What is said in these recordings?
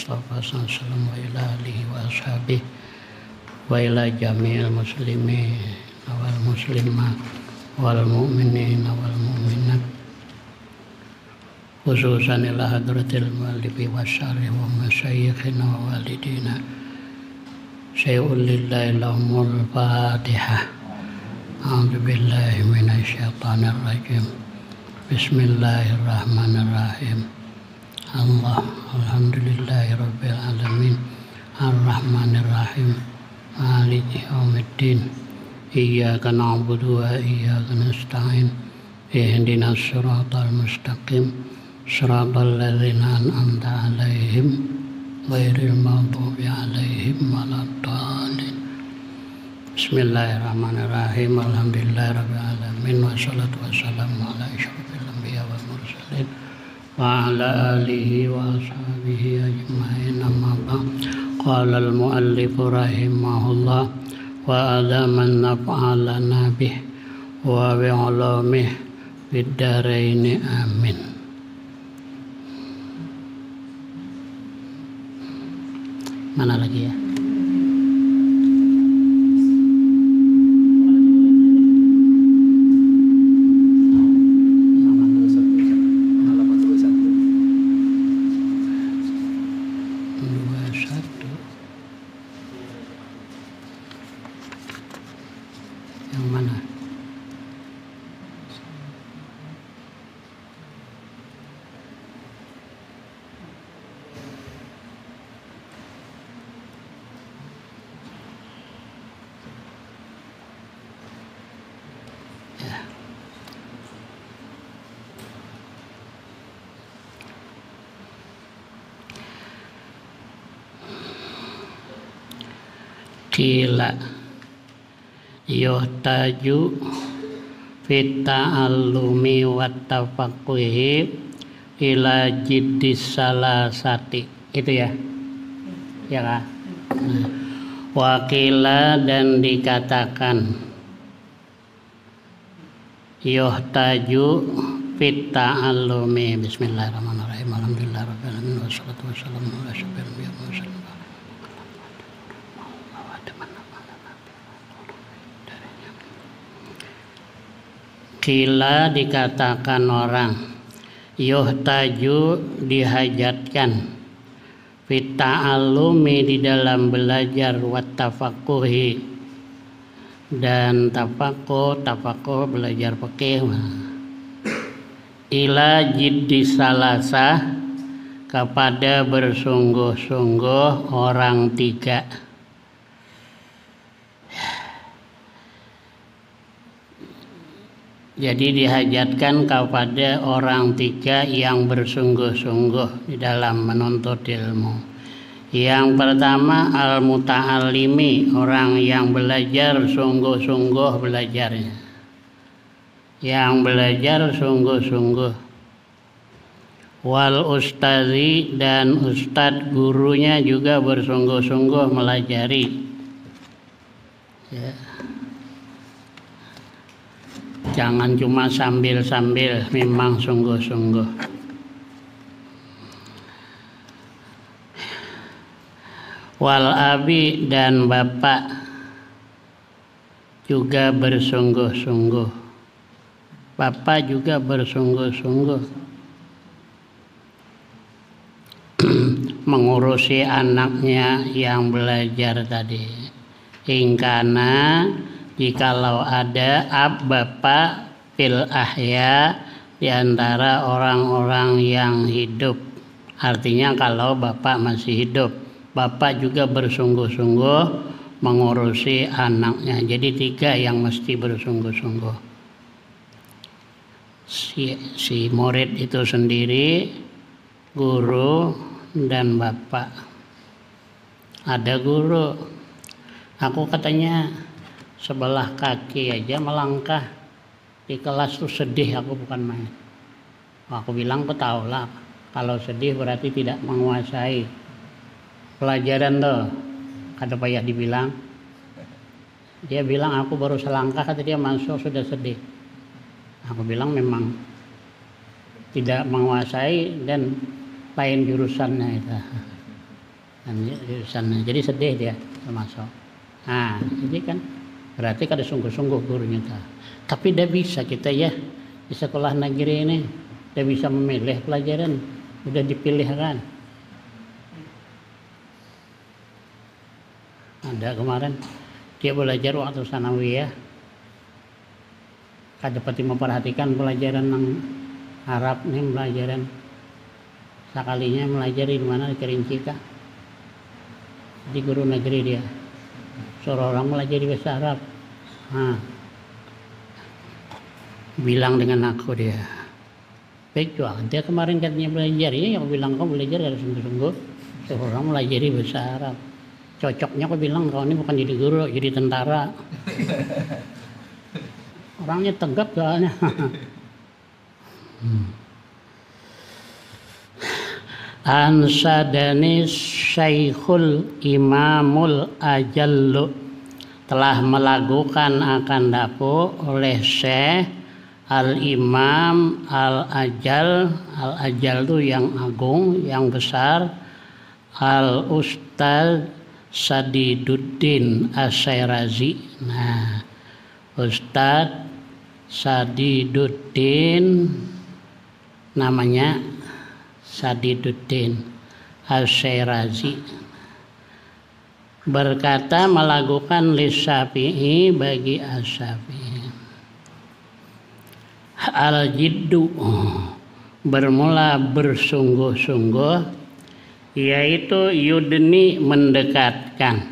Mustafa sallallahu wa ila alihi wa ashabihi wa ila jami'il muslimin wal muslimat wal mu'minin wal mu'minat khususan ila hadratil muallifi wa syarih wa masyayikhina wa walidina syai'ul lillahi lahumul fatihah. A'udzu billahi minasyaitonir rajim. Bismillahirrahmanirrahim. Alhamdulillahi rabbil alamin. Ar-rahmanirrahim. Maliki yaumiddin. Iyyaka na'budu wa iyyaka nasta'in. Ihdinas siratal mustaqim. Shiratal ladzina an'amta 'alaihim ghairil maghdubi 'alaihim waladdallin. Bismillahirrahmanirrahim. Alhamdulillahirabbil alamin wassalatu wassalamu ala asyrofil anbiya wal mursalin wa ala alihi wa ashabihi ajmain. Amma ba'd. Qala al-muallif rahimahullah wa adaman naf'alana bih wa bi'ulumih fid dharain amin. Mana lagi ya? Yang mana? Ya. Qila yuhtaju fit ta'allumi wat tafaqquhi ila jiddis salasati. Itu ya? Ya kan? Wakila dan dikatakan yuhtaju fit ta'allumi. Bismillahirrahmanirrahim. Alhamdulillahirabbil alamin wassalatu wassalamu ala asyrofil anbiya'i wal mursalin. Qila dikatakan orang, yuhtaju dihajatkan, fit ta'allumi di dalam belajar, wat tafaqquhi dan tafaqquh belajar fikih, ila jiddi salasah kepada bersungguh-sungguh orang tiga. Jadi dihajatkan kepada orang tiga yang bersungguh-sungguh di dalam menuntut ilmu. Yang pertama al-muta'allimi, orang yang belajar sungguh-sungguh belajarnya. Yang belajar sungguh-sungguh. Wal ustazi, dan ustadz gurunya juga bersungguh-sungguh melajari. Ya. Jangan cuma sambil-sambil, memang sungguh-sungguh. Wal abi, dan bapak juga bersungguh-sungguh. Bapak juga bersungguh-sungguh mengurusi anaknya yang belajar tadi. Ingkana, jikalau ada bapak fil ahya di antara orang-orang yang hidup. Artinya kalau bapak masih hidup, bapak juga bersungguh-sungguh mengurusi anaknya. Jadi tiga yang mesti bersungguh-sungguh. Si murid itu sendiri, guru, dan bapak. Ada guru, aku katanya sebelah kaki aja melangkah di kelas tuh sedih, aku bukan main. Aku bilang, aku tahu lah, kalau sedih berarti tidak menguasai pelajaran tuh. Kata Pak Yah dibilang, dia bilang aku baru selangkah, kata dia masuk sudah sedih. Aku bilang memang tidak menguasai dan lain jurusannya itu. Jadi sedih dia termasuk. Nah, jadi kan berarti kada sungguh-sungguh gurunya ta. Tapi dia bisa kita ya di sekolah negeri ini, dia bisa memilih pelajaran, udah dipilih kan. Ada kemarin dia belajar waktu sanawiyah, kada pati memperhatikan pelajaran yang Arab nih, pelajaran sekalinya melajari di mana di Kerinci kah, di guru negeri dia suruh orang melajari bahasa Arab. Nah, bilang dengan aku dia, baik jual dia kemarin katanya belajar ya, yang bilang kau belajar harus sungguh-sungguh, suruh orang melajari bahasa Arab. Cocoknya aku bilang kau ini bukan jadi guru, jadi tentara. Orangnya tegap soalnya. Ansadani Syekhul Imamul Ajallu, telah melakukan akan daku oleh Syekh Al-Imam Al-Ajal. Al-Ajal itu yang agung, yang besar. Al-Ustaz Sadiduddin As-Syairazi. Nah, Ustaz Sadiduddin namanya Sadiduddin As-Syairazi berkata melakukan Lisyafi'i bagi Asy-Syafi'i, al-jiddu bermula bersungguh-sungguh, yaitu yudni mendekatkan,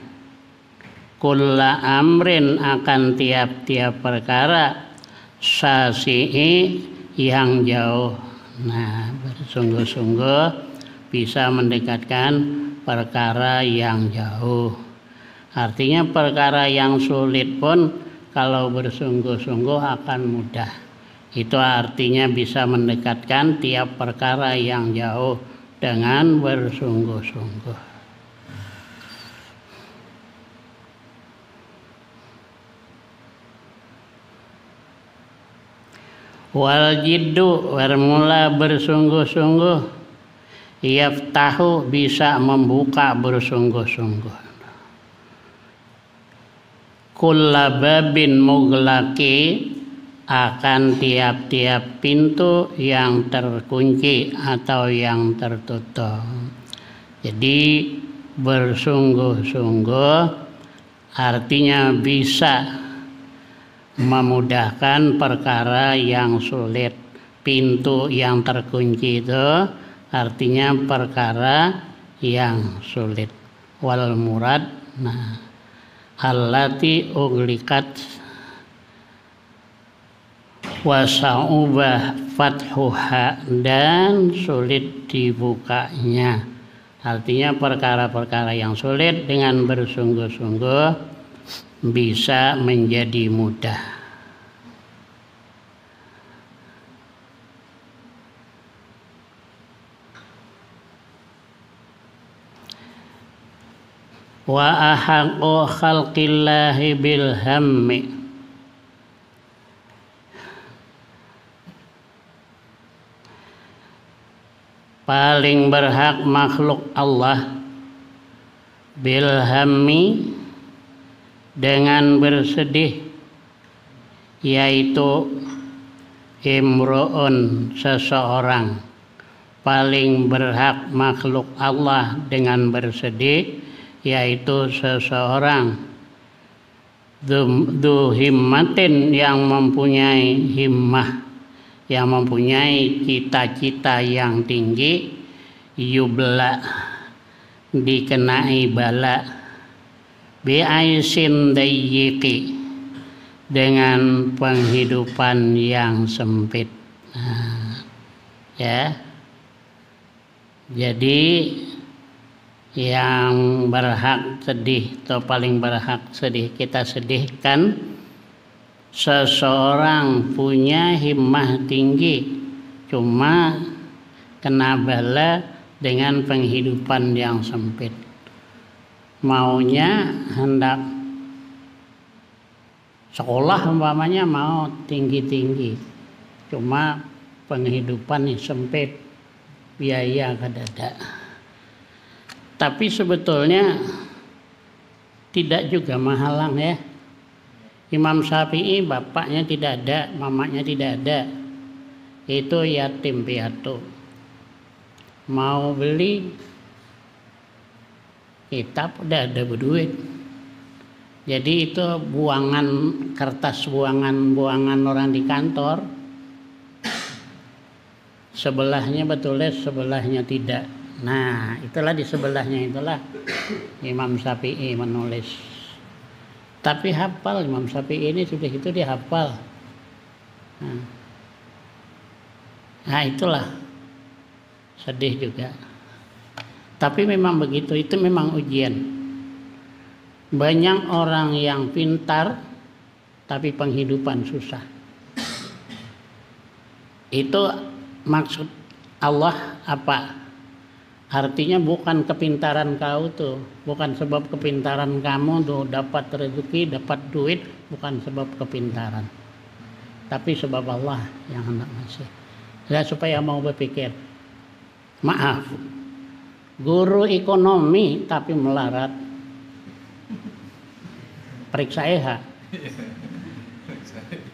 kulla amrin akan tiap-tiap perkara, sasi'i yang jauh. Nah, bersungguh-sungguh bisa mendekatkan perkara yang jauh. Artinya perkara yang sulit pun kalau bersungguh-sungguh akan mudah. Itu artinya bisa mendekatkan tiap perkara yang jauh dengan bersungguh-sungguh. Wal jiddu bermula bersungguh-sungguh, yaftahu bisa membuka bersungguh-sungguh, kulla babin mughlaqi akan tiap-tiap pintu yang terkunci atau yang tertutup. Jadi bersungguh-sungguh artinya bisa memudahkan perkara yang sulit. Pintu yang terkunci itu artinya perkara yang sulit. Wal murad, nah, allati uglikat wasa'ubah fathuha, dan sulit dibukanya. Artinya perkara-perkara yang sulit dengan bersungguh-sungguh bisa menjadi mudah. Wa ahaqqu khalqillahi bil hammi, paling berhak makhluk Allah bil hammi dengan bersedih, yaitu imro'un seseorang. Paling berhak makhluk Allah dengan bersedih, yaitu seseorang du himmatin, yang mempunyai himmah, yang mempunyai cita-cita yang tinggi, yubla dikenai bala, bi'aisin dayyiki dengan penghidupan yang sempit. Nah, ya. Jadi yang berhak sedih atau paling berhak sedih kita sedihkan, seseorang punya himmah tinggi cuma kena bala dengan penghidupan yang sempit. Maunya hendak sekolah umpamanya mau tinggi-tinggi, cuma penghidupan sempit, biaya kadada. Tapi sebetulnya tidak juga menghalang ya. Imam Syafi'i bapaknya tidak ada, mamanya tidak ada. Itu yatim piatu. Mau beli kitab udah ada berduit. Jadi itu buangan kertas, buangan orang di kantor. Sebelahnya betulis, sebelahnya tidak. Nah, itulah di sebelahnya itulah Imam Syafi'i menulis. Tapi hafal Imam Syafi'i ini sudah itu dia hafal. Nah, itulah sedih juga. Tapi memang begitu, itu memang ujian. Banyak orang yang pintar tapi penghidupan susah. Itu maksud Allah apa? Artinya bukan kepintaran kau tuh, bukan sebab kepintaran kamu tuh dapat rezeki, dapat duit, bukan sebab kepintaran. Tapi sebab Allah yang hendak ngasih. Ya, supaya mau berpikir. Maaf, guru ekonomi tapi melarat. Periksa EH.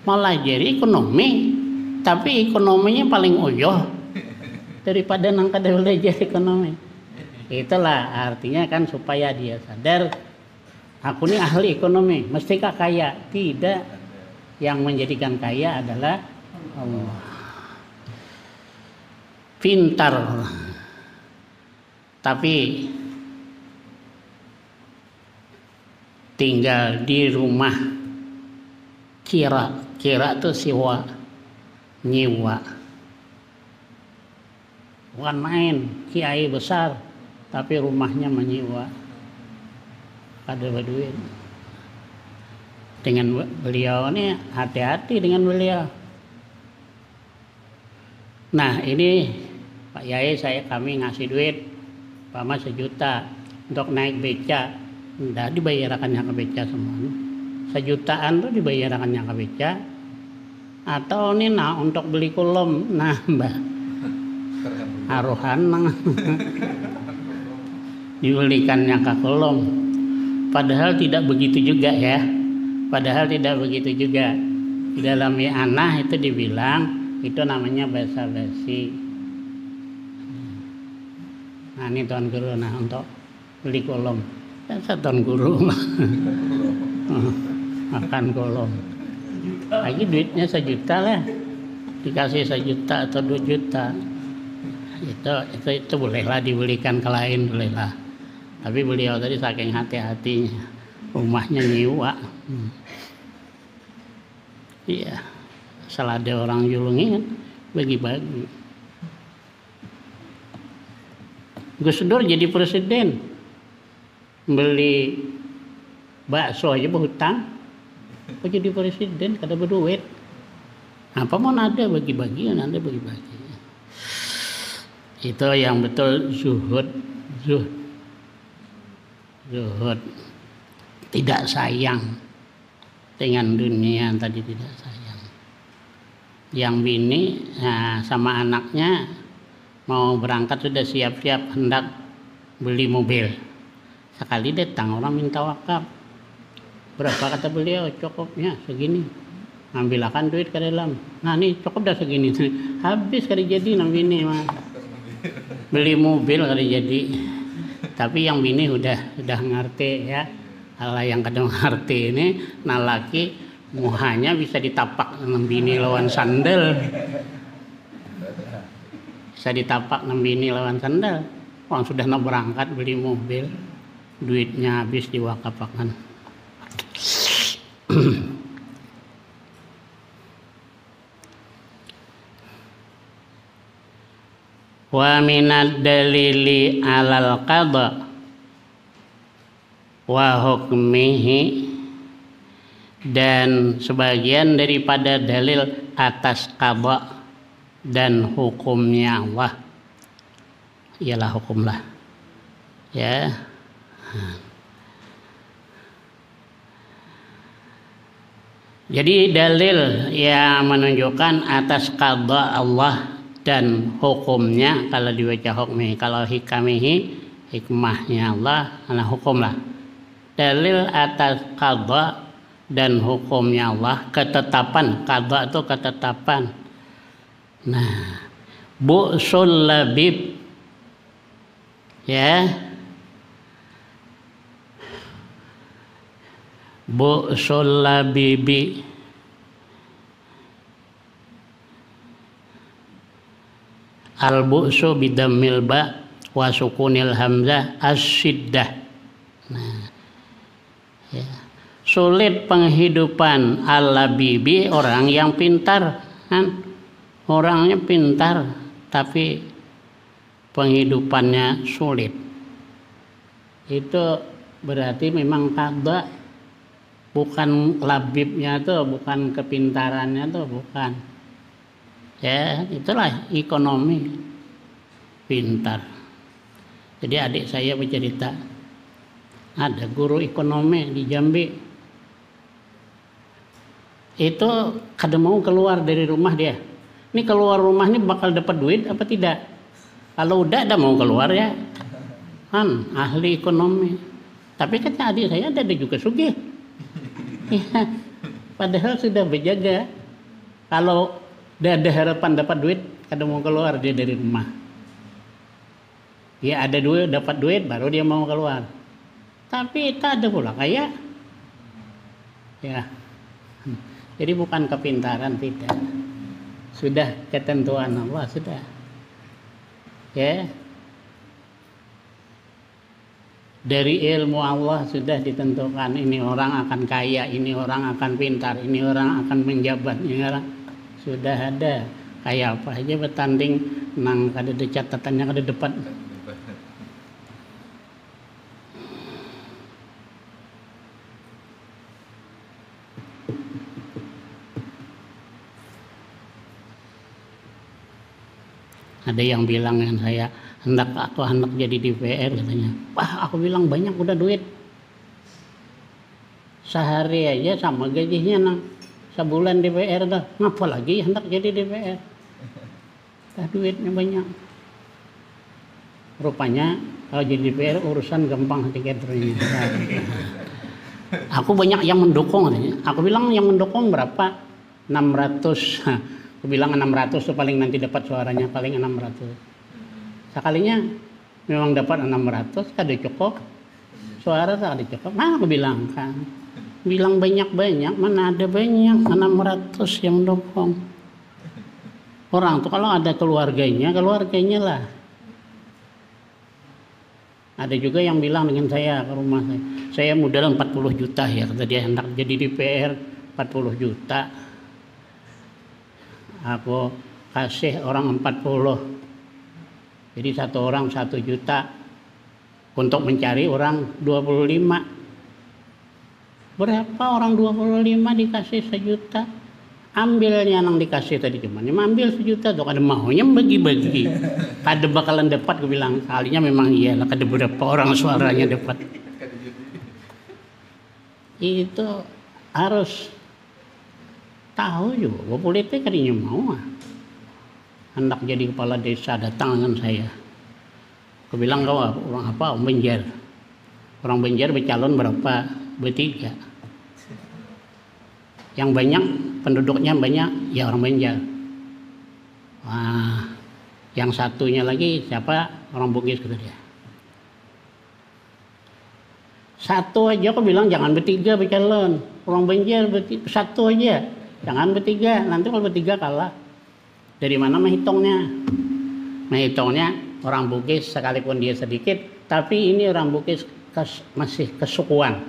Malah jadi ekonomi, tapi ekonominya paling oyoh daripada nangka belajar ekonomi. Itulah artinya kan supaya dia sadar, aku ini ahli ekonomi, mestikah kaya? Tidak, yang menjadikan kaya adalah Allah. Pintar, tapi tinggal di rumah kira tuh siwa, nyiwa, bukan main, kiai besar tapi rumahnya menyiwa, ada berduit. Dengan beliau ini hati-hati dengan beliau. Nah ini Pak Yai, kami ngasih duit Pama 1 juta untuk naik beca. Udah dibayarkannya ke beca semuanya. 1 jutaan tuh dibayarkannya ke beca. Atau ini nah untuk beli kolom, nah mbak aruhan dibelikannya ke kolom. Padahal tidak begitu juga ya. Padahal tidak begitu juga. Di dalam Mi'anah itu dibilang itu namanya basa-basi. Nah ini Tuan Guru, nah untuk beli kolom. Tuan Guru makan kolom. Lagi duitnya 1 juta lah. Dikasih 1 juta atau 2 juta. Itu bolehlah dibelikan ke lain, bolehlah. Tapi beliau tadi saking hati-hatinya, rumahnya nyewa. Iya, asal ada orang julungi kan bagi-bagi. Gus Dur jadi presiden, beli bakso aja berhutang, kok jadi presiden kada berduit. Apa mau ada bagi-bagi, ada bagi-bagi. Itu yang betul zuhud. Tidak sayang dengan dunia, tadi tidak sayang. Yang bini sama anaknya mau berangkat sudah siap-siap hendak beli mobil. Sekali datang orang minta wakaf. Berapa kata beliau? Cukupnya segini. Ambilkan duit ke dalam. Nah ini cukup dah segini. Habis kali jadi nang bini mah. Beli mobil kali jadi. Tapi yang bini udah ngerti ya. Allah yang kadang ngerti ini, nah laki muhanya bisa ditapak nang bini lawan sandal. Bisa ditapak nang bini lawan sandal. Orang sudah nak berangkat beli mobil, duitnya habis diwakafakan. Wa minad dalili alal qada wa hukmihi, dan sebagian daripada dalil atas qada dan hukumnya Allah ialah hukumlah ya. Jadi dalil yang menunjukkan atas qada Allah dan hukumnya, kalau dibaca hukmi, kalau hikamihi hikmahnya Allah, karena hukum lah. Dalil atas qada dan hukumnya Allah, ketetapan. Qada itu ketetapan. Nah, bu'sul labib, ya, bu'sul labibi, al-bu'su bidammil ba wa sukunil hamzah as-siddah. Nah, ya. Sulit penghidupan al-labibi, orang yang pintar kan, orangnya pintar tapi penghidupannya sulit. Itu berarti memang qada, bukan labibnya tuh, bukan kepintarannya tuh, bukan. Ya, itulah ekonomi pintar. Jadi adik saya bercerita, ada guru ekonomi di Jambi. Itu kada mau keluar dari rumah dia. Ini keluar rumah ini bakal dapat duit apa tidak? Kalau udah ada mau keluar ya, kan ahli ekonomi. Tapi kata adik saya ada juga sugih. Ya, padahal sudah berjaga. Kalau udah ada harapan dapat duit, kada mau keluar dia dari rumah. Ya ada duit, dapat duit baru dia mau keluar. Tapi tak ada pula kaya. Ya. Jadi bukan kepintaran, tidak. Sudah ketentuan Allah, sudah. Ya. Dari ilmu Allah sudah ditentukan, ini orang akan kaya, ini orang akan pintar, ini orang akan menjabat, ini orang sudah ada. Kayak apa aja bertanding nang kada ada catatannya, kada depan. Ada yang bilang dengan saya, hendak jadi DPR katanya. Wah, aku bilang banyak udah duit. Sehari aja sama gajinya nang sebulan DPR dah. Ngapa lagi hendak jadi DPR? Dah duitnya banyak. Rupanya kalau jadi DPR urusan gampang tiketnya. Aku banyak yang mendukung katanya. Aku bilang yang mendukung berapa? 600. Aku bilang 600 tuh paling nanti dapat suaranya, paling 600. Sekalinya memang dapat 600, kada cukup. Suara kada cukup. Mana aku bilang kan? Bilang banyak-banyak, mana ada banyak 600 yang mendukung. Orang tuh kalau ada keluarganya lah. Ada juga yang bilang dengan saya ke rumah saya modal 40 juta ya, kata dia hendak jadi DPR 40 juta. Aku kasih orang 40. Jadi satu orang 1 juta untuk mencari orang 25. Berapa orang 25 dikasih 1 juta? Ambilnya yang dikasih tadi cuman ambil 1 juta tuh, kada maunya bagi-bagi. Kada bakalan dapat, aku bilang. Kalinya memang iyalah, kada berapa orang suaranya dapat. Itu harus tahu juga, bahwa politik kadinya mau hendak jadi kepala desa, datang dengan saya. Aku bilang, kau orang apa? Orang Banjar. Orang Banjar bercalon berapa? Bertiga. Yang banyak penduduknya banyak ya orang Banjar. Wah, yang satunya lagi siapa? Orang Bugis, kata dia. Satu aja aku bilang jangan bertiga bercalon. Orang Banjar satu aja. Jangan bertiga, nanti kalau bertiga kalah. Dari mana menghitungnya? Menghitungnya orang Bugis sekalipun dia sedikit, tapi ini orang Bugis masih kesukuan.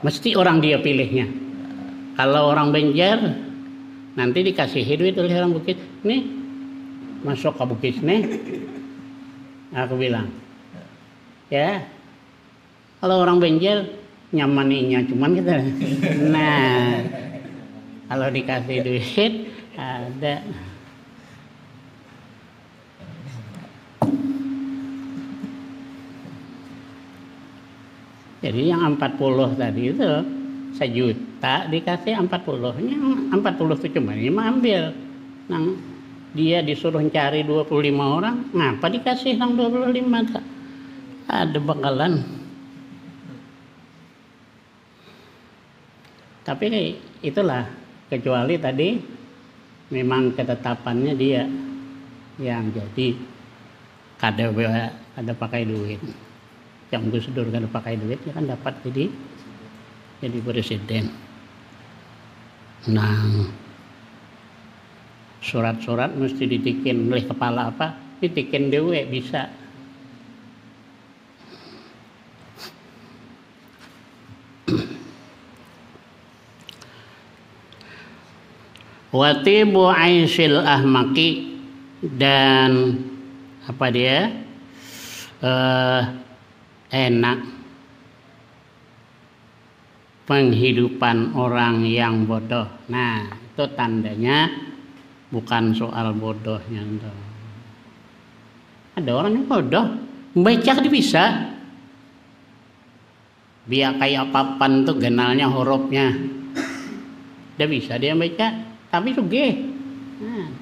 Mesti orang dia pilihnya. Kalau orang Banjar nanti dikasih duit oleh orang Bugis, nih masuk ke Bugis nih. Aku bilang, ya kalau orang Banjar nyamaninya cuman kita. Nah, kalau dikasih duit ada. Jadi yang 40 tadi itu 1 juta dikasih 40. Yang 40 itu cuma ini ambil. Nah, dia disuruh cari 25 orang, ngapa dikasih yang 25? ada bakalan. Tapi itulah, kecuali tadi memang ketetapannya dia yang jadi kada pakai duit. Yang Gus Dur kada pakai duit, ya kan dapat jadi presiden. Nah, surat-surat mesti ditikin oleh kepala apa, ditikin dewe bisa. Watibu aisyil ahmaki, dan apa dia enak penghidupan orang yang bodoh. Nah, itu tandanya bukan soal bodohnya. Ada orang yang bodoh, membaca dia bisa. Biar kayak papan tuh genalnya hurufnya, dia bisa dia baca. Tapi sugih, nah,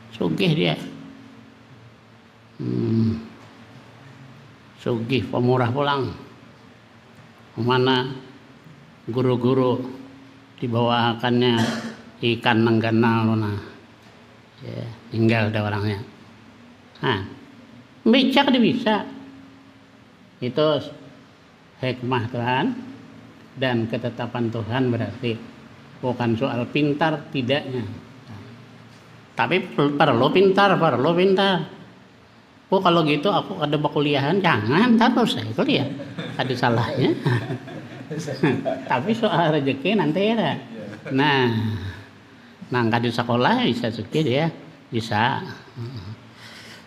sugih dia, sugih pemurah pulang. Mana guru-guru dibawakannya ikan nengganal mana, ya, tinggal ada orangnya. Nah, becak dia bisa. Itu hikmah Tuhan dan ketetapan Tuhan berarti. Bukan soal pintar tidaknya, tapi perlu pintar. Oh kalau gitu aku ada kuliahan, jangan, terus saya kuliah, ada salahnya. Tapi soal rezeki nanti ya. Nah, nangka di sekolah bisa suki dia, bisa.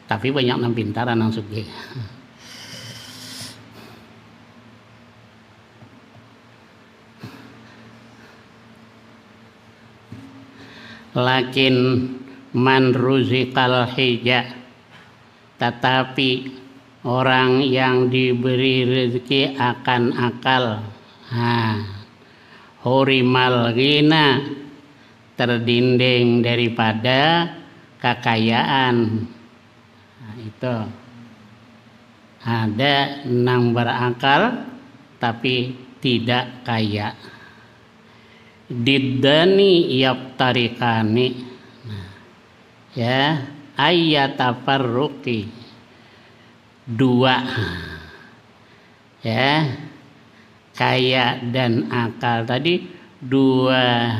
Tapi banyak yang pintar nang suki. Lakin man ruzikal hija, tetapi orang yang diberi rezeki akan akal, hurimal ghina, terdinding daripada kekayaan. Nah, itu ada yang berakal tapi tidak kaya. Diddani yaptarikani, ya, ayyatafarruqi, dua, ya, kaya dan akal tadi dua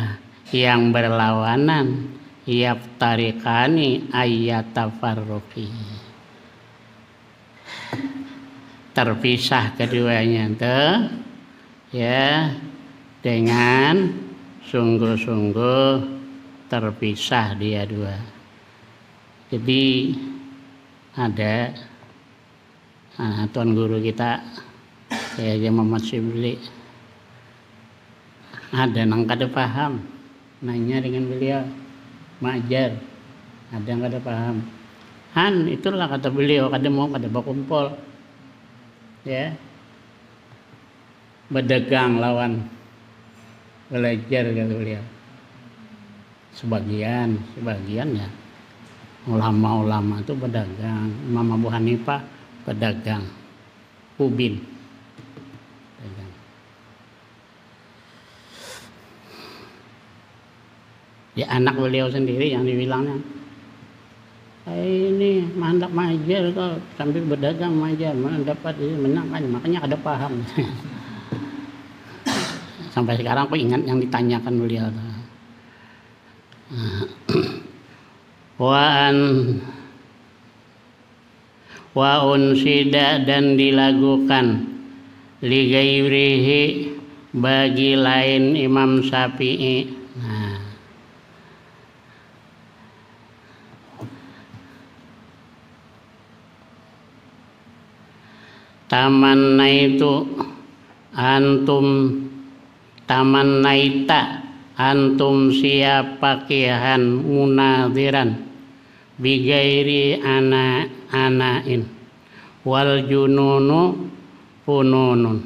yang berlawanan, yaptarikani ayyatafarruqi, terpisah keduanya tuh, ya, dengan sungguh-sungguh terpisah dia dua. Jadi ada tuan guru kita, saya Muhammad Sibli, ada yang kada paham, nanya dengan beliau, majar, ada yang kada paham. Itulah kata beliau, kada mau kada berkumpul, ya, berdagang lawan belajar kata beliau. Sebagian ya ulama-ulama itu pedagang. Imam Abu Hanifah pedagang ubin, pedagang. Ya anak beliau sendiri yang dibilangnya, ini mandap majar kok sambil berdagang majar, mana dapat ini menang aja, makanya ada paham. Sampai sekarang aku ingat yang ditanyakan beliau. Wa unsida, dan dilagukan li ghairihi, bagi lain Imam Syafi'i. Nah, tamannaitu antum, tamannaita antum siapa kihan munadiran bigairi anain wal jununu fununun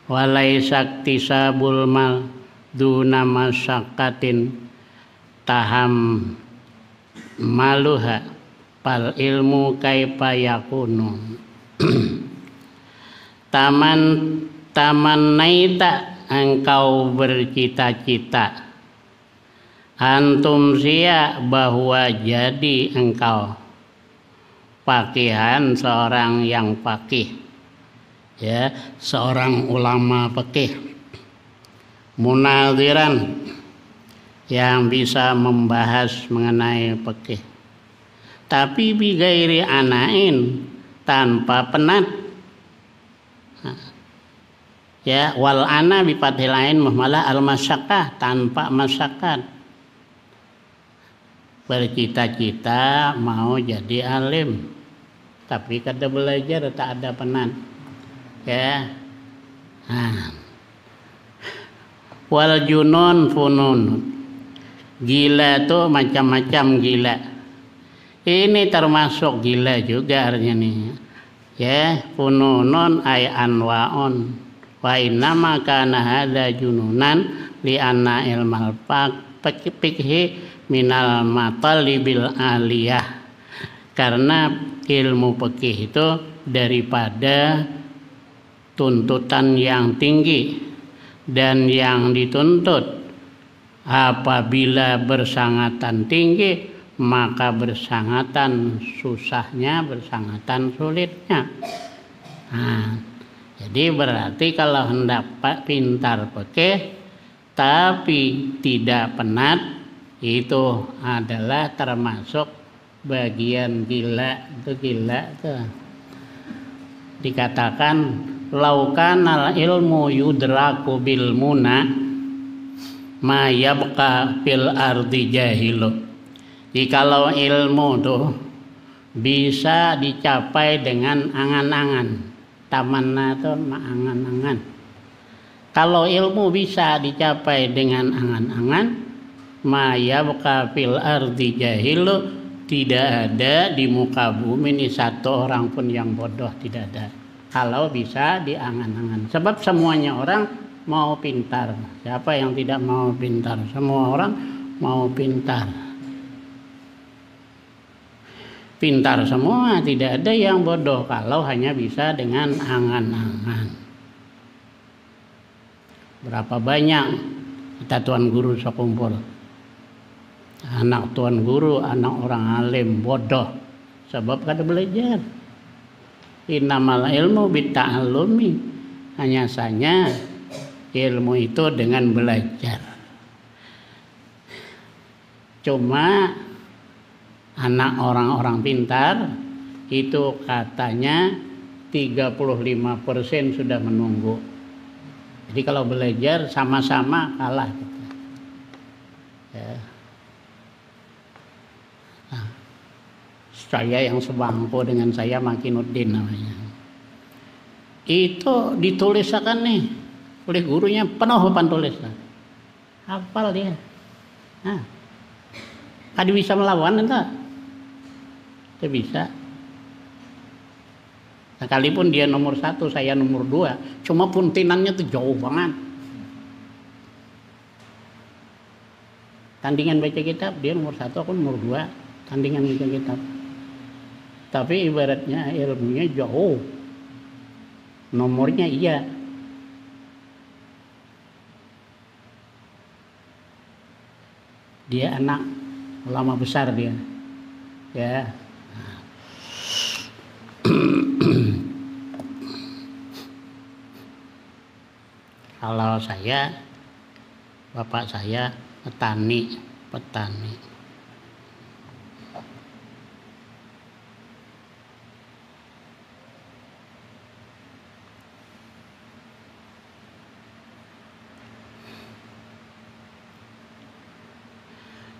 walaisak tisabul mal duna masyakatin taham maluha pal ilmu kaifa yakunu. Taman naita engkau bercita-cita, antum sia bahwa jadi engkau pakihan seorang yang fakih, ya, seorang ulama fakih, munadhiran yang bisa membahas mengenai fikih, tapi bigairi anain, tanpa penat, ya, wal ana bi fathil ain muhmalah al masyaqqah, tanpa masyaqqat, bercita-cita mau jadi alim tapi kada belajar, tak ada penat, ya. Wal junun funun, gila tuh macam-macam gila. Ini termasuk gila juga artinya nih, ya. Fununun ay anwaun wa innama kana hadza jununan li anna ilmal fikhi minal matalibil aliyah, karena ilmu fikih itu daripada tuntutan yang tinggi, dan yang dituntut apabila bersangatan tinggi maka bersangatan susahnya, bersangatan sulitnya. Jadi berarti kalau hendak pintar fikih tapi tidak penat, itu adalah termasuk bagian gila. Itu gila tuh. Dikatakan laukanal ilmu yudraku bil muna ma yabqa fil ardi jahilu. Jikalau ilmu tuh bisa dicapai dengan angan-angan, tamanna itu angan-angan. Kalau ilmu bisa dicapai dengan angan-angan, ma yabqa fil ardi jahilu, tidak ada di muka bumi ini satu orang pun yang bodoh, tidak ada. Kalau bisa diangan-angan, sebab semuanya orang mau pintar. Siapa yang tidak mau pintar? Semua orang mau pintar. Pintar semua, tidak ada yang bodoh kalau hanya bisa dengan angan-angan. Berapa banyak kita tuan guru sekumpul, anak tuan guru, anak orang alim bodoh sebab kada belajar. Innamal ilmu bitta'allumi, hanya saja ilmu itu dengan belajar. Cuma anak orang-orang pintar itu katanya 35% sudah menunggu. Jadi kalau belajar sama-sama kalah kita. Ya. Nah, saya yang sebangku dengan saya Makinuddin namanya. Itu ditulisakan nih oleh gurunya, penuh papan tulisan. Hafal dia. Nah, kada bisa melawan entah. Tidak bisa. Sekalipun dia nomor 1, saya nomor 2, cuma puntinannya tuh jauh banget. Tandingan baca kitab dia nomor 1, aku nomor 2, tandingan baca kitab. Tapi ibaratnya ilmunya jauh, nomornya iya. Dia anak ulama besar dia, ya. Kalau saya, bapak saya petani.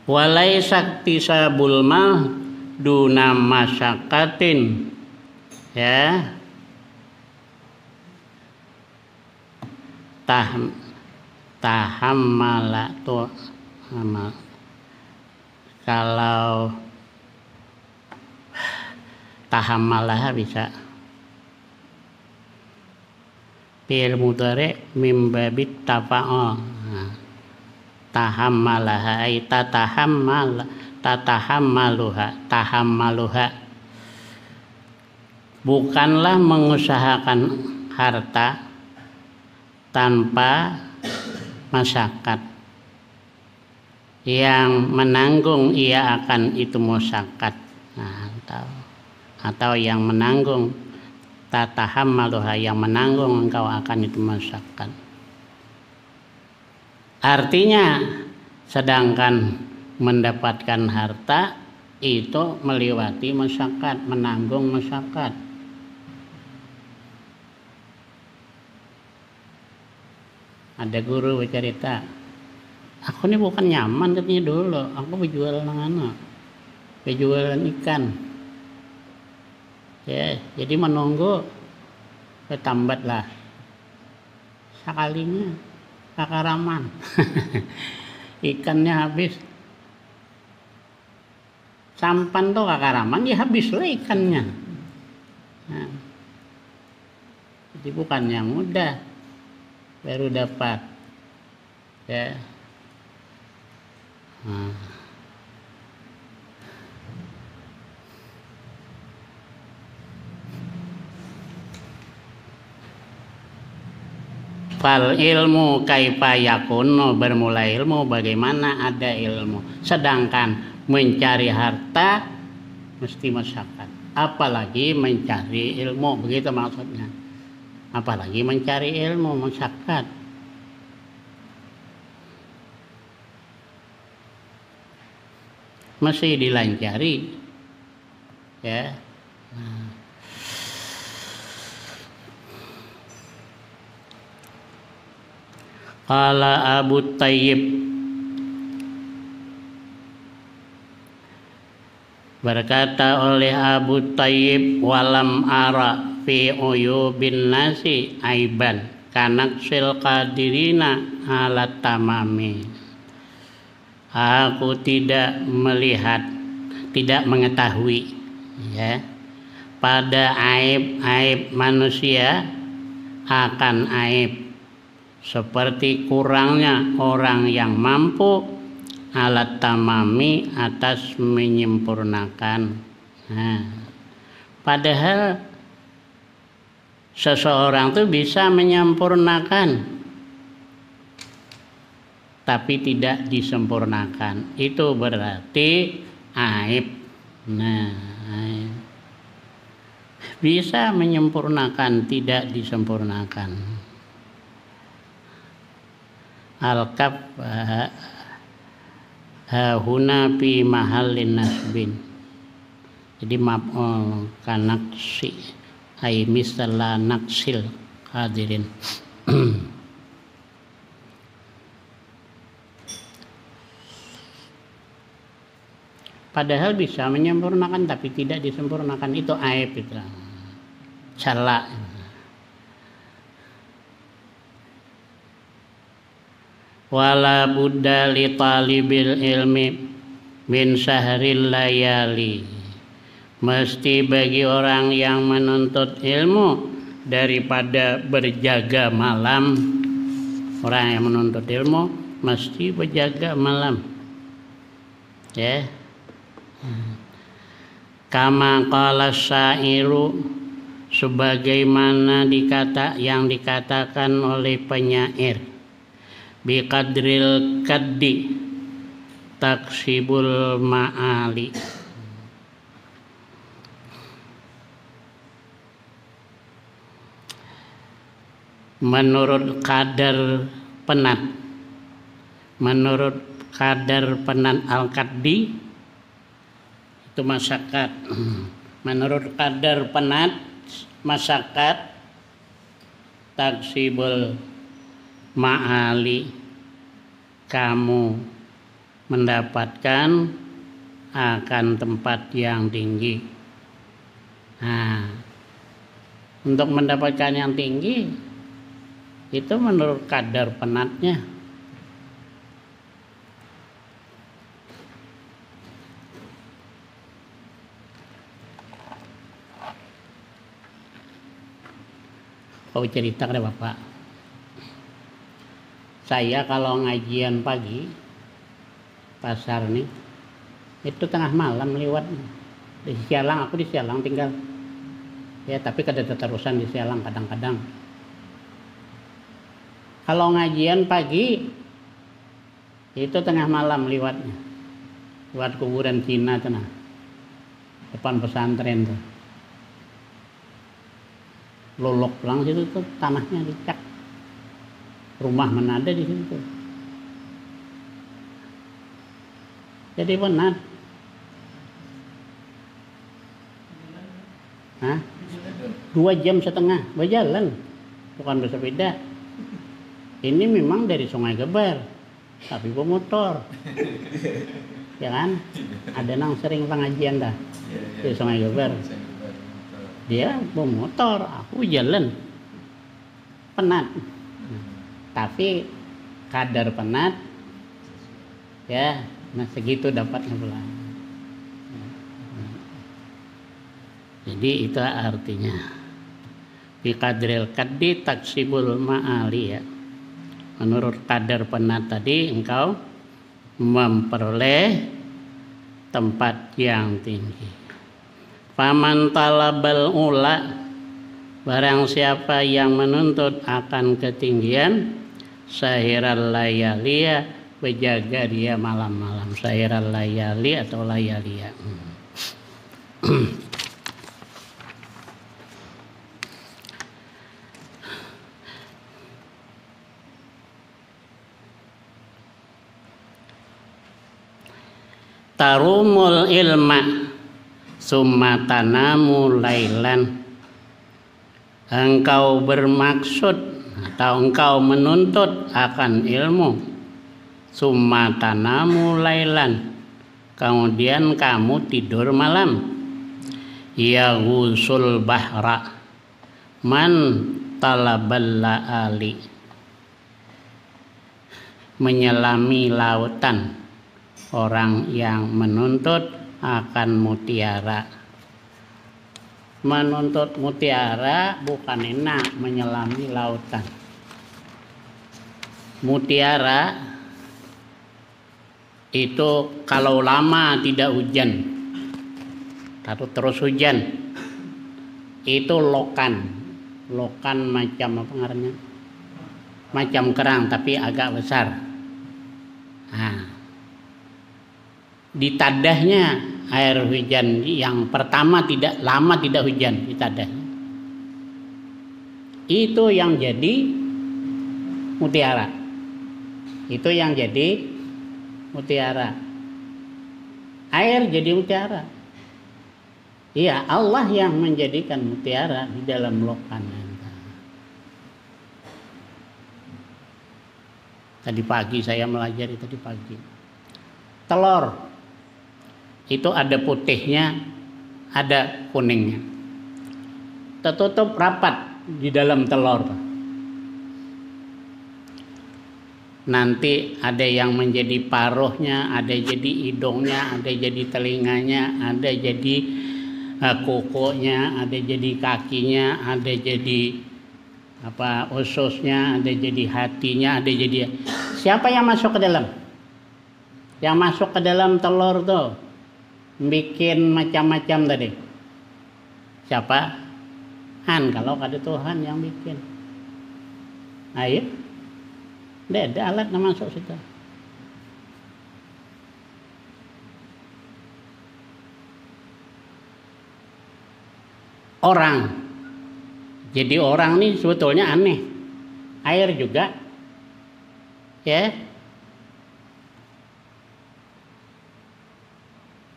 Walai sakti sabul mal duna masyakatin, ya. Tahammala tu amal. Kalau tahammalah bisa fi'il mudhari' mim babit tafa'ul. Tahammalaha ay tatahammaluha. bukanlah mengusahakan harta tanpa masyakat. Yang menanggung ia akan itu masyakat. Nah, atau yang menanggung tatahammaluha, yang menanggung engkau akan itu masyakat. Artinya sedangkan mendapatkan harta itu melewati masyakat, menanggung masyakat. Ada guru bercerita, aku ini bukan nyaman katanya dulu, aku berjualan berjualan ikan. Ya, jadi menunggu ketambat lah. Sekalinya kakaraman. Ikannya habis. Sampan tuh kakaraman, ya habis lah ikannya. Nah, jadi bukan yang mudah baru dapat. Ya. Fal ilmu kaifa yakunu, bermulai ilmu bagaimana ada ilmu. Sedangkan mencari harta mesti masyakat. Apalagi mencari ilmu, begitu maksudnya. Apalagi mencari ilmu, masyakat. Mesti dilancari. Ya. Qala Abu Tayyib, berkata oleh Abu Tayyib, walam ara fi uyubin nasi aiban kanaksil qadirina ala tamami. Aku tidak melihat, tidak mengetahui ya pada aib-aib manusia akan aib seperti kurangnya orang yang mampu alat tamami atas menyempurnakan. Nah, padahal seseorang tuh bisa menyempurnakan tapi tidak disempurnakan, itu berarti aib. Nah, aib. Bisa menyempurnakan, tidak disempurnakan. Al-kaf huna fi mahallin nasbin. Jadi maf'ul kanaksi ay misla naksil hadirin. Padahal bisa menyempurnakan tapi tidak disempurnakan, itu aib, itu salah. Wala budda li talibil ilmi min syahril layali. Mesti bagi orang yang menuntut ilmu daripada berjaga malam. Orang yang menuntut ilmu mesti berjaga malam. Ya. Kama qala syairu, sebagaimana yang dikatakan oleh penyair. Biqadril kaddi taksibul ma'ali. Menurut kadar penat, al-kaddi itu masyakat. Menurut kadar penat masyakat taksibul ma'ali, kamu mendapatkan akan tempat yang tinggi. Nah, untuk mendapatkan yang tinggi itu menurut kadar penatnya. Kau cerita kepada Bapak, saya kalau ngajian pagi pasar nih itu tengah malam lewat di Sialang, aku di Sialang tinggal Ya, tapi kada terusan di sialang kadang-kadang. Kalau ngajian pagi itu tengah malam liwatnya. Lewat kuburan Cina tenang. Depan pesantren tuh. Lolok pulang situ tuh tanahnya dicak. Rumah mana ada di situ. Jadi penat. Hah? 2,5 jam berjalan, bukan bersepeda. Ini memang dari Sungai Geber, tapi pemotor, ya kan? Ada nang sering pengajian dah di Sungai Geber. Dia pemotor, aku jalan, penat. Tapi kadar penat, ya, nah segitu dapatnya pula. Jadi itu artinya biqadril kaddi taksibul ma'ali ya. Menurut kadar penat tadi engkau memperoleh tempat yang tinggi. Faman talabal ula, barang siapa yang menuntut akan ketinggian, sahiral layaliya, berjaga dia malam-malam. Sahiral layali atau layaliya. Tarumul ilma summa tanamu lailan, engkau bermaksud atau engkau menuntut akan ilmu, summa tanamu lailan, kemudian kamu tidur malam, ya ghusul bahra man talabal laali, menyelami lautan orang yang menuntut akan mutiara. Menuntut mutiara bukan enak menyelami lautan. Mutiara itu kalau lama tidak hujan, terus hujan, itu lokan. Lokan macam apa ngarannya? Macam kerang tapi agak besar. Nah, di tadahnya air hujan yang pertama tidak lama tidak hujan di tadah, itu yang jadi mutiara. Itu yang jadi mutiara. Air jadi mutiara. Iya, Allah yang menjadikan mutiara di dalam lokan. Tadi pagi saya melajari telur itu ada putihnya, ada kuningnya. Tertutup rapat di dalam telur. Nanti ada yang menjadi paruhnya, ada jadi hidungnya, ada jadi telinganya, ada jadi kukunya, ada jadi kakinya, ada jadi ususnya, ada jadi hatinya, ada jadi. Siapa yang masuk ke dalam? Yang masuk ke dalam telur tuh bikin macam-macam tadi. Siapa? Kalau ada Tuhan yang bikin. Ayo, ada alat yang masuk situ. Orang. Jadi orang nih sebetulnya aneh. Air juga, ya.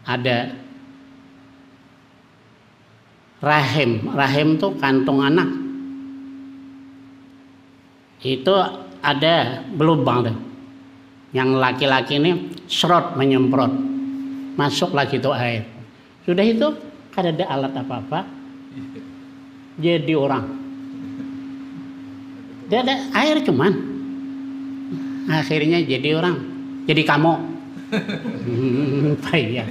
Ada rahim tuh kantung anak, itu ada belubang deh. Yang laki-laki ini serot menyemprot, masuk lagi tuh air. Sudah itu kada ada alat apa-apa, jadi orang. Tidak ada air cuman, akhirnya jadi orang, jadi kamu. Payah.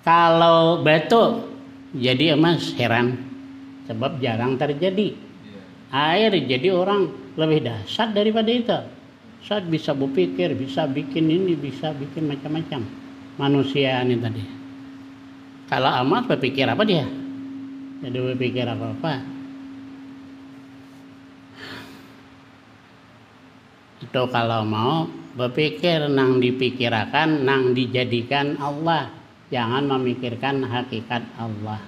Kalau batu jadi emas, heran, sebab jarang terjadi. Air jadi orang lebih dahsyat daripada itu. Saat bisa berpikir, bisa bikin ini, bisa bikin macam-macam. Manusia ini tadi. Kalau amal berpikir apa dia? Jadi berpikir apa-apa. Itu kalau mau berpikir nang dipikirakan, nang dijadikan Allah. Jangan memikirkan hakikat Allah.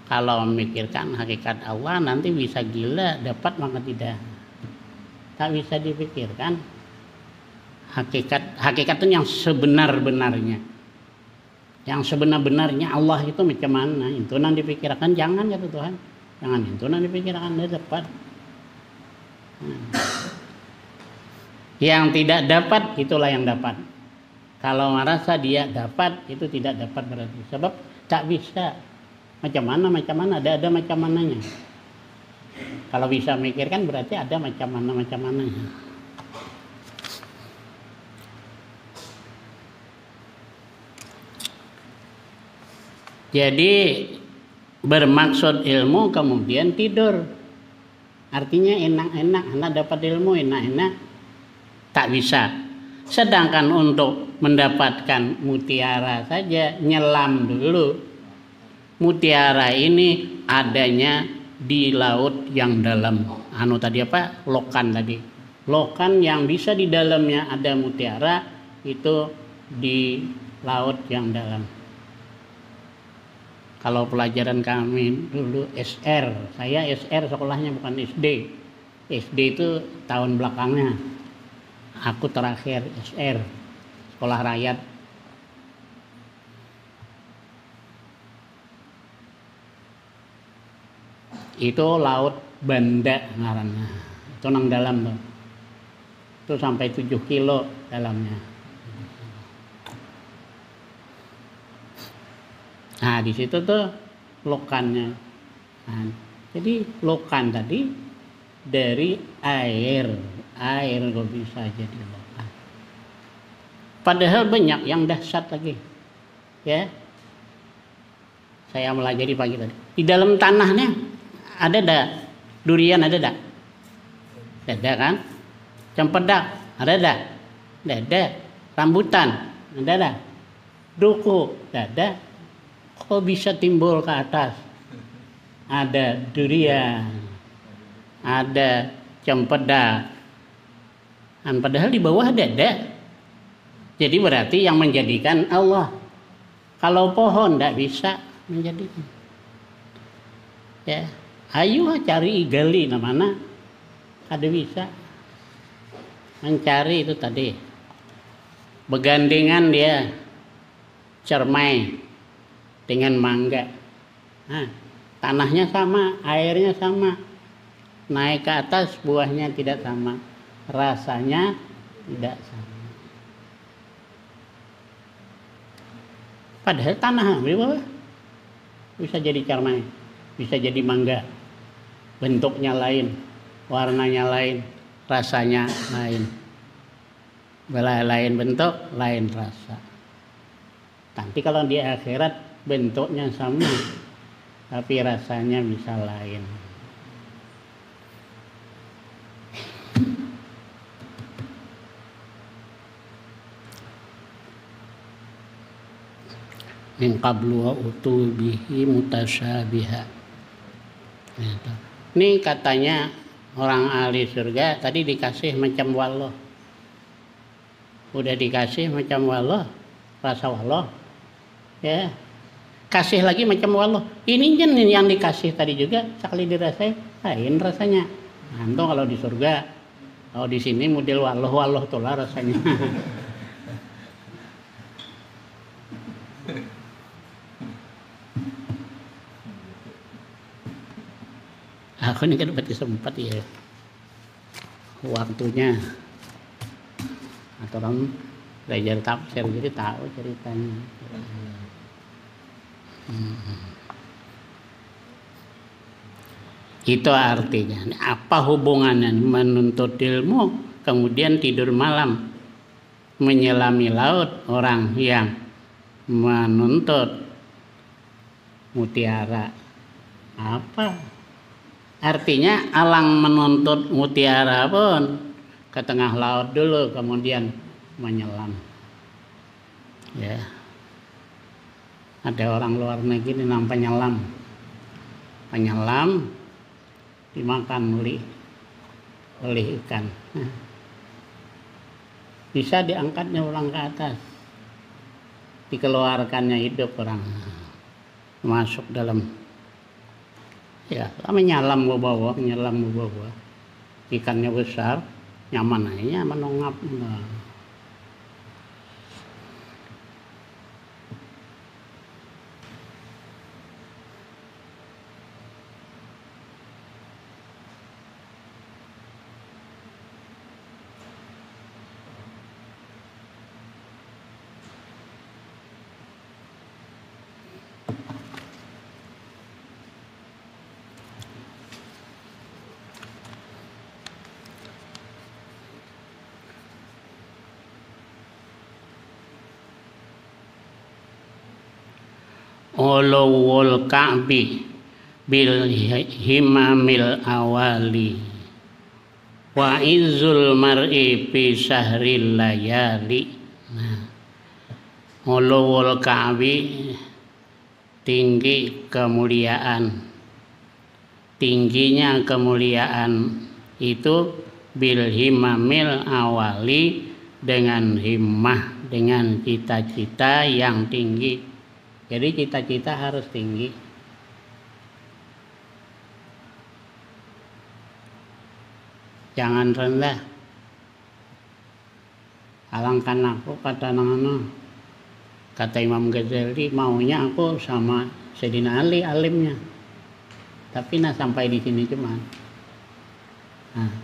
Kalau memikirkan hakikat Allah nanti bisa gila, dapat maka tidak. Tak bisa dipikirkan hakikat itu yang sebenar-benarnya. Yang sebenar-benarnya Allah itu macam mana? Itu nang dipikirkan, jangan kata Tuhan. Jangan itu nang dipikirkan, dia dapat. Yang tidak dapat itulah yang dapat. Kalau merasa dia dapat, itu tidak dapat berarti. Sebab tak bisa. Macam mana, ada macam mananya. Kalau bisa mikirkan berarti ada macam mananya. Jadi bermaksud ilmu kemudian tidur. Artinya enak-enak, anak dapat ilmu enak-enak, tak bisa. Sedangkan untuk mendapatkan mutiara saja nyelam dulu. Mutiara ini adanya di laut yang dalam. Tadi apa? Lokan tadi. Lokan yang bisa di dalamnya ada mutiara itu di laut yang dalam. Kalau pelajaran kami dulu SR, saya SR sekolahnya bukan SD. SD itu tahun belakangnya. Aku terakhir SR, sekolah rakyat. Itu laut Banda ngarannya. Itu nang dalam tuh. Itu sampai 7 kilo dalamnya. Nah, di situ tuh lokannya. Nah, jadi lokan tadi dari air kok bisa jadi lokan. Padahal banyak yang dahsyat lagi. Ya. Saya pelajari pagi tadi. Di dalam tanahnya ada dah durian, ada dah? Ada kan? Cempedak, ada dah? Ada. Rambutan, ada dah? Duku, ada. Kok bisa timbul ke atas? Ada durian, ada cempedak. Dan padahal di bawah ada. Jadi berarti yang menjadikan Allah. Kalau pohon tidak bisa menjadikan. Ya. Ayo cari gali namanya, ada bisa mencari itu tadi. Begandengan dia cermai dengan mangga. Nah, tanahnya sama, airnya sama. Naik ke atas buahnya tidak sama, rasanya tidak sama. Padahal tanah di bawah bisa jadi cermai, bisa jadi mangga. Bentuknya lain, warnanya lain, rasanya lain. Lain bentuk, lain rasa. Nanti kalau di akhirat bentuknya sama, tapi rasanya bisa lain. Min qablu wa utu bihi mutasyabiha. Ini katanya orang ahli surga tadi dikasih macam wallah. Udah dikasih macam wallah, rasa wallah. Ya. Kasih lagi macam wallah. Ini yang dikasih tadi juga sekali dirasain lain rasanya. Antum kalau di surga, kalau di sini model wallah tuh lah rasanya. Aku ini kan berarti sempat ya waktunya atau orang belajar tafsir jadi tahu ceritanya. Itu artinya apa hubungannya menuntut ilmu kemudian tidur malam menyelami laut orang yang menuntut mutiara? Apa artinya alang menuntut mutiara pun ke tengah laut dulu kemudian menyelam. Ya. Ada orang luar negeri namanya penyelam. Penyelam dimakan oleh ikan. Bisa diangkatnya ulang ke atas, dikeluarkannya hidup orang, masuk dalam, ya menyelam ke bawah, ikannya besar, nyaman aja menongap. Ulul Ka'bi bil himamil awali wa izzul mar'i fi syahril layali. Nah, ulul Ka'bi tinggi kemuliaan, tingginya kemuliaan itu bil himamil awali, dengan himmah, dengan cita-cita yang tinggi. Jadi cita-cita harus tinggi. Jangan rendah. Alangkan aku, kata anak-anak, kata Imam Ghazali, maunya aku sama Sayyidina Ali alimnya. Tapi sampai di sini cuman. Nah,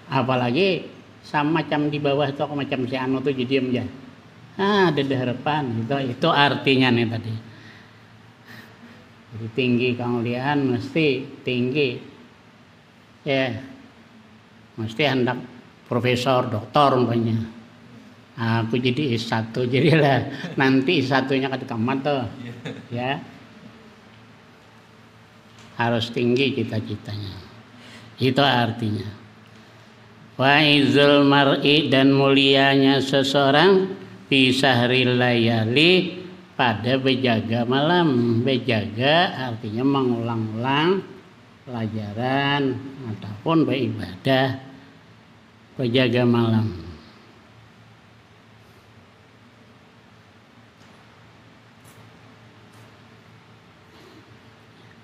apalagi sama macam di bawah itu, macam si Anu tuh jadi diam aja. Ada di harapan, itu artinya nih tadi. Jadi tinggi kemuliaan mesti tinggi, ya, mesti hendak profesor, doktor umpamanya. Aku jadi S1, jadilah nanti S1-nya ke kamar tuh, ya. Harus tinggi cita-citanya. Itu artinya. Wa izzul mar'i, dan mulianya seseorang fi syahril layali, pada berjaga malam. Berjaga artinya mengulang-ulang pelajaran ataupun beribadah, berjaga malam.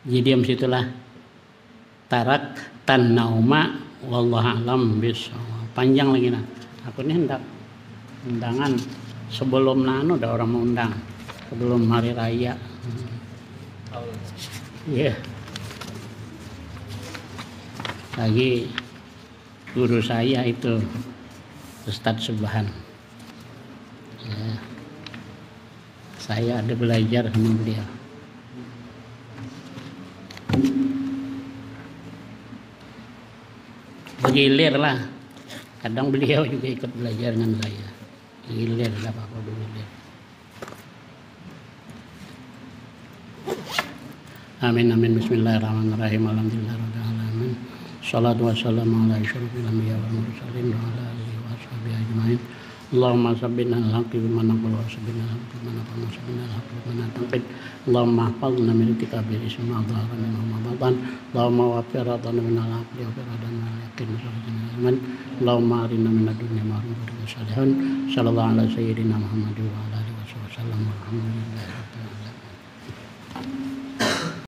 Jadi diam situlah. Tarak tan nauma wallahu alam bisawab. Panjang lagi nah. Aku ini hendak undangan sebelum nano, ada orang mengundang sebelum hari raya. Iya. Lagi guru saya itu Ustadz Subhan. Ya. Saya ada belajar sama beliau. Bergilir lah. Kadang beliau juga ikut belajar dengan saya. Gilir lah apa gilir. Amin amin. Bismillahirrahmanirrahim. Alhamdulillahirabbil alamin. Shalatu wassalamu ala asyrofil anbiya wal mursalin wa ala alihi wa sahbihi ajmain. Allahumma sabbina al-haqqi bima naqulu wa sabbina al-haqqi bima naqulu wa sabbina al-haqqi bima naqulu. Allahumma hafazna min itikabil ismi ma dhahara minhu ma batan. Allahumma wafiradana min al-aqli wa firadana min al-yaqin wa sabbina al-iman. Allahumma arina min ad-dunya ma hum salihun. Sallallahu ala sayyidina Muhammad wa ala alihi wa sallam. Alhamdulillah.